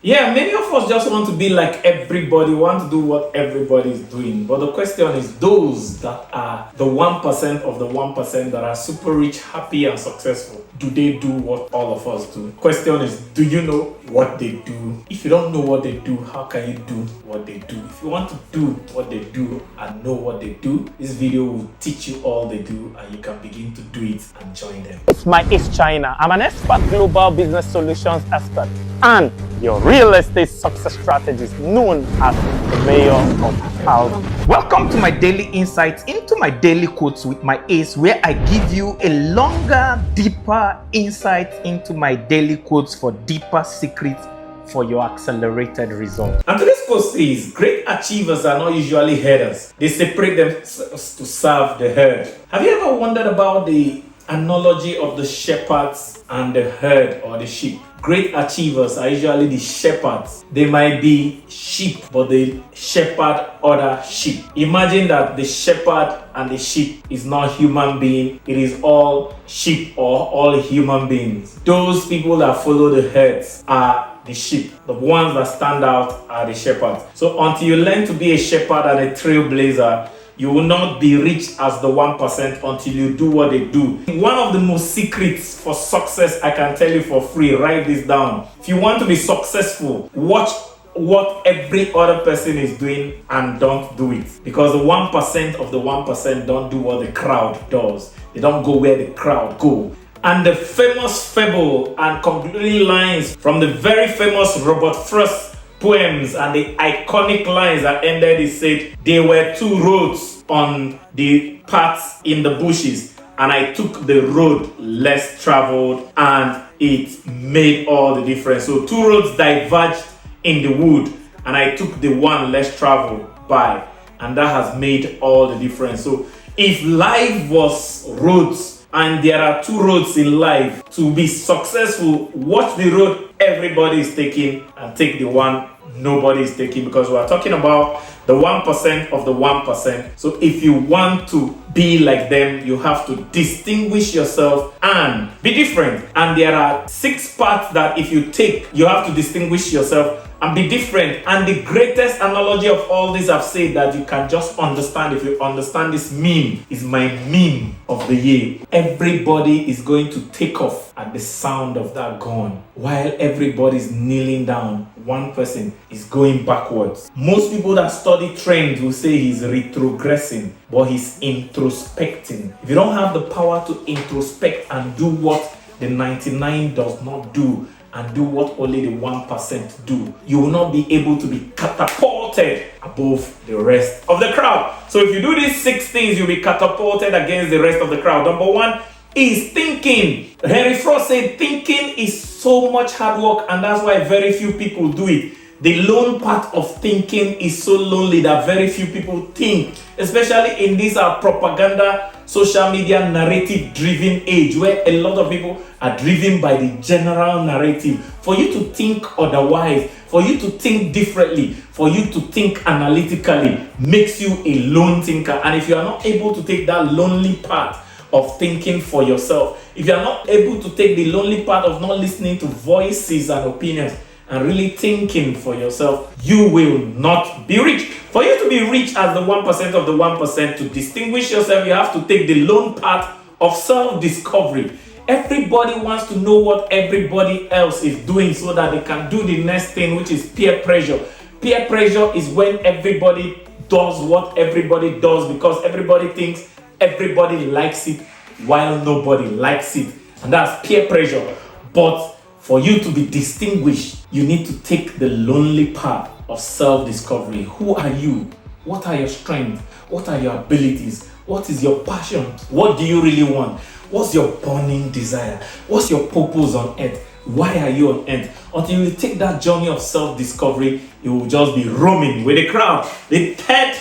Yeah, many of us just want to be like everybody, want to do what everybody is doing. But the question is, those that are the 1% of the 1% that are super rich, happy, and successful, do they do what all of us do? Question is, do you know what they do? If you don't know what they do, how can you do what they do? If you want to do what they do and know what they do, this video will teach you all they do and you can begin to do it and join them. It's my acechina. I'm an expert global business solutions expert and your real estate success strategist known as the mayor of house. Welcome to my daily insights into my daily quotes with my ace, where I give you a longer, deeper insight into my daily quotes for deeper secrets for your accelerated results. And today's quote says, great achievers are not usually herders. They separate themselves to serve the herd. Have you ever wondered about the analogy of the shepherds and the herd or the sheep? Great achievers are usually the shepherds. They might be sheep, but they shepherd other sheep. Imagine that the shepherd and the sheep is not human being. It is all sheep or all human beings. Those people that follow the herds are the sheep. The ones that stand out are the shepherds. So until you learn to be a shepherd and a trailblazer, you will not be rich as the 1% until you do what they do. One of the most secrets for success I can tell you for free, write this down. If you want to be successful, watch what every other person is doing and don't do it. Because the 1% of the 1% don't do what the crowd does. They don't go where the crowd go. And the famous fable and concluding lines from the very famous Robert Frost poems and the iconic lines that ended, it said, there were two roads on the paths in the bushes, and I took the road less traveled, and it made all the difference. So two roads diverged in the wood, and I took the one less traveled by, and that has made all the difference. So if life was roads, and there are two roads in life, to be successful, watch the road everybody is taking and take the one nobody is taking, because we are talking about the 1% of the 1%. So if you want to be like them, you have to distinguish yourself and be different. And there are 6 parts that if you take, you have to distinguish yourself and be different. And the greatest analogy of all this I've said that you can just understand, if you understand this meme, is my meme of the year. Everybody is going to take off at the sound of that gun. While everybody's kneeling down, one person is going backwards. Most people that study trends will say he's retrogressing, but he's introspecting. If you don't have the power to introspect and do what the 99 does not do, and do what only the 1% do, you will not be able to be catapulted above the rest of the crowd. So if you do these 6 things, you'll be catapulted against the rest of the crowd. Number 1 is thinking. Henry Frost said thinking is so much hard work, and that's why very few people do it. The lone part of thinking is so lonely that very few people think, especially in this propaganda, social media, narrative-driven age, where a lot of people are driven by the general narrative. For you to think otherwise, for you to think differently, for you to think analytically, makes you a lone thinker. And if you are not able to take that lonely part of thinking for yourself, if you are not able to take the lonely part of not listening to voices and opinions, and really thinking for yourself, you will not be rich. For you to be rich as the 1% of the 1%, to distinguish yourself, you have to take the lone part of self-discovery. Everybody wants to know what everybody else is doing so that they can do the next thing, which is peer pressure. Peer pressure is when everybody does what everybody does because everybody thinks everybody likes it while nobody likes it. And that's peer pressure. But for you to be distinguished, you need to take the lonely part of self-discovery. Who are you? What are your strengths? What are your abilities? What is your passion? What do you really want? What's your burning desire? What's your purpose on earth? Why are you on earth? Until you take that journey of self-discovery, you will just be roaming with the crowd. The third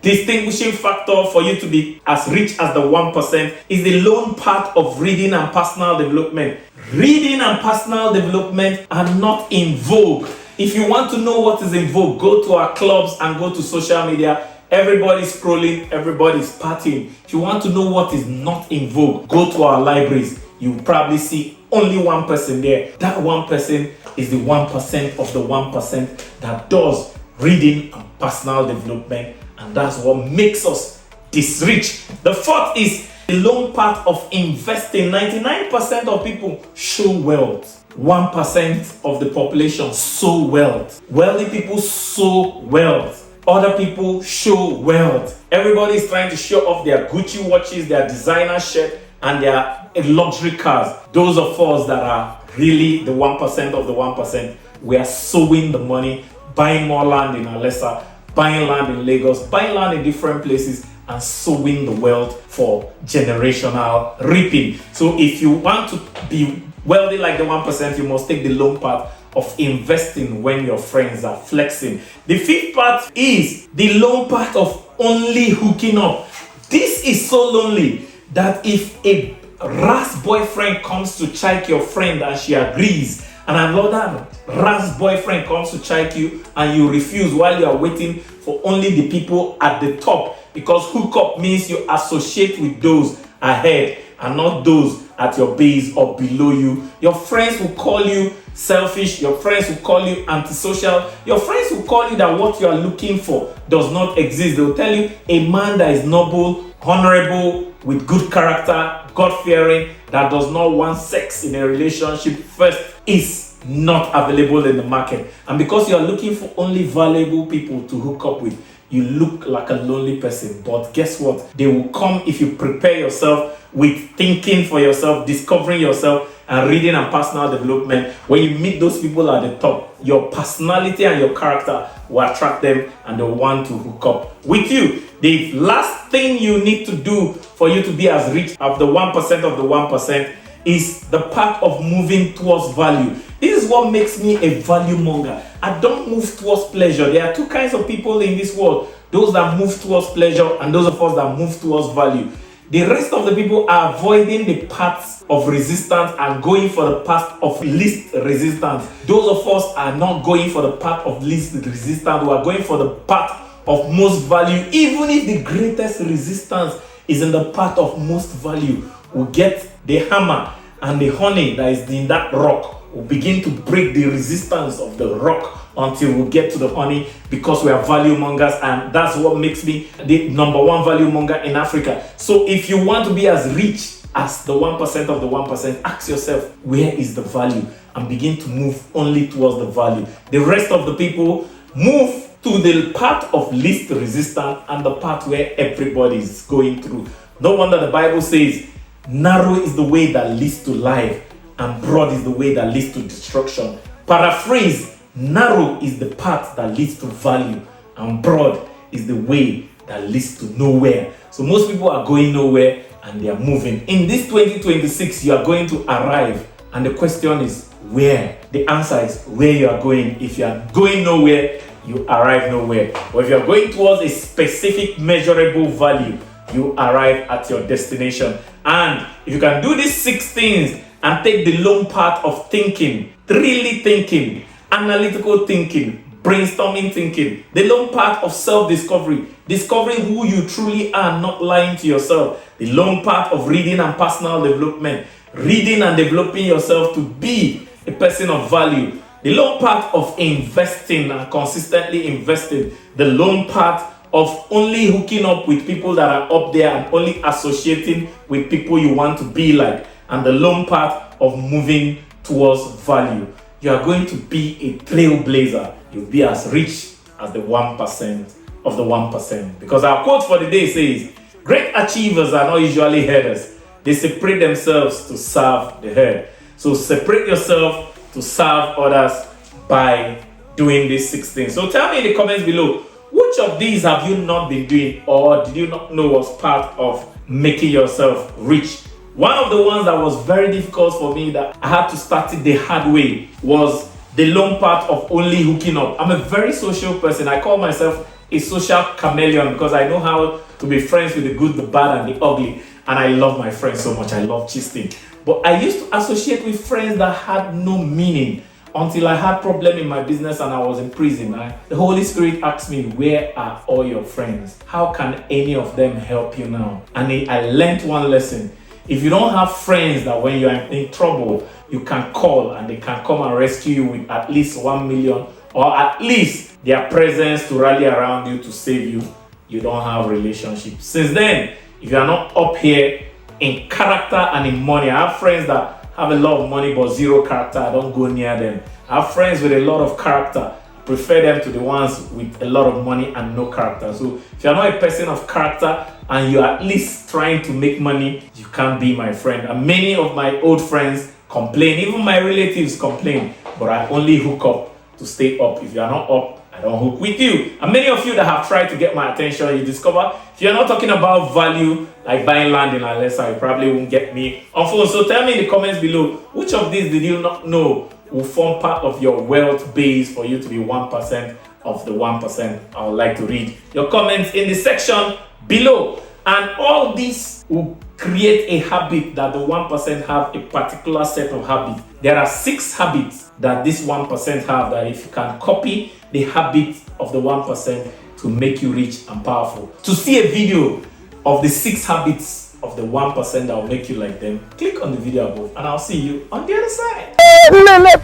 distinguishing factor for you to be as rich as the 1% is the lone part of reading and personal development. Reading and personal development are not in vogue. If you want to know what is in vogue, go to our clubs and go to social media. Everybody's scrolling, everybody's partying. If you want to know what is not in vogue, go to our libraries. You will probably see only one person there. That one person is the 1% of the 1% that does reading and personal development, and that's what makes us this rich. The fourth is the lone part of investing. 99% of people show wealth. 1% of the population sow wealth. Wealthy people sow wealth. Other people show wealth. Everybody is trying to show off their Gucci watches, their designer shirt, and their luxury cars. Those of us that are really the 1% of the 1%, we are sowing the money, buying more land in Alessa, buying land in Lagos, buying land in different places, and sowing the wealth for generational reaping. So if you want to be wealthy like the 1%, you must take the lone part of investing when your friends are flexing. The fifth part is the lone part of only hooking up. This is so lonely that if a rash boyfriend comes to check your friend and she agrees, and another rash boyfriend comes to check you and you refuse while you are waiting for only the people at the top, because hookup means you associate with those ahead and not those at your base or below you. Your friends will call you selfish. Your friends will call you antisocial. Your friends will call you that what you are looking for does not exist. They will tell you a man that is noble, honorable, with good character, God-fearing, that does not want sex in a relationship first is not available in the market. And because you are looking for only valuable people to hook up with, you look like a lonely person. But guess what? They will come if you prepare yourself with thinking for yourself, discovering yourself, and reading and personal development. When you meet those people at the top, your personality and your character will attract them and they want to hook up with you. The last thing you need to do for you to be as rich as the 1% of the 1% is the part of moving towards value. This is what makes me a value monger. I don't move towards pleasure. There are two kinds of people in this world: those that move towards pleasure and those of us that move towards value. The rest of the people are avoiding the paths of resistance and going for the path of least resistance. Those of us are not going for the path of least resistance. We are going for the path of most value. Even if the greatest resistance is in the path of most value, we'll get the hammer and the honey that is in that rock. We'll begin to break the resistance of the rock until we get to the honey, because we are value mongers, and that's what makes me the number one value monger in Africa. So if you want to be as rich as the 1% of the 1%, ask yourself, where is the value? And begin to move only towards the value. The rest of the people move to the path of least resistance and the path where everybody is going through. No wonder the Bible says, narrow is the way that leads to life, and broad is the way that leads to destruction. Paraphrase, narrow is the path that leads to value, and broad is the way that leads to nowhere. So most people are going nowhere and they are moving. In this 2026, you are going to arrive, and the question is where? The answer is where you are going. If you are going nowhere, you arrive nowhere. Or if you are going towards a specific measurable value, you arrive at your destination. And if you can do these 6 things and take the long path of thinking, really thinking, analytical thinking, brainstorming thinking, the long path of self-discovery, discovering who you truly are, not lying to yourself, the long path of reading and personal development, reading and developing yourself to be a person of value, the long path of investing and consistently investing, the long path of only hooking up with people that are up there and only associating with people you want to be like, and the long path of moving towards value. You are going to be a trailblazer. You'll be as rich as the 1% of the 1%. Because our quote for the day says, great achievers are not usually herders. They separate themselves to serve the herd. So separate yourself to serve others by doing these 6 things. So tell me in the comments below, which of these have you not been doing, or did you not know was part of making yourself rich? One of the ones that was very difficult for me, that I had to start it the hard way, was the long part of only hooking up. I'm a very social person. I call myself a social chameleon because I know how to be friends with the good, the bad, and the ugly. And I love my friends so much. I love gisting. But I used to associate with friends that had no meaning until I had problem in my business and I was in prison. The Holy Spirit asked me, where are all your friends? How can any of them help you now? And I learned one lesson. If you don't have friends that when you're in trouble, you can call and they can come and rescue you with at least 1 million, or at least their presence to rally around you to save you, you don't have relationships. Since then, if you are not up here in character and in money, I have friends that have a lot of money but zero character. I don't go near them. I have friends with a lot of character. I prefer them to the ones with a lot of money and no character. So if you're not a person of character and you're at least trying to make money, you can't be my friend. And many of my old friends complain, even my relatives complain, but I only hook up to stay up. If you're not up, I don't hook with you. And many of you that have tried to get my attention, you discover if you're not talking about value like buying land in Alessa, you probably won't get me on phone. So tell me in the comments below, which of these did you not know will form part of your wealth base for you to be 1% of the 1%? I would like to read your comments in the section below. And all these will create a habit that the 1% have a particular set of habits. There are 6 habits that this 1% have that if you can copy the habit of the 1% to make you rich and powerful. To see a video of the 6 habits of the 1% that will make you like them, click on the video above and I'll see you on the other side.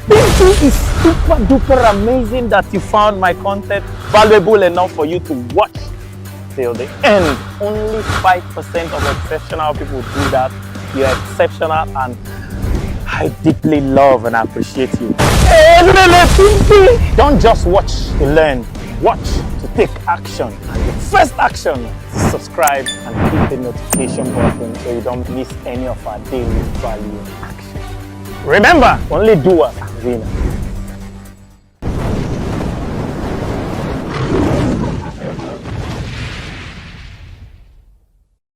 This is super duper amazing that you found my content valuable enough for you to watch till the end. Only 5% of exceptional people do that. You're exceptional and I deeply love and appreciate you. Don't just watch to learn, watch to take action. And the first action is subscribe and hit the notification button so you don't miss any of our daily value action. Remember, only doers are winners.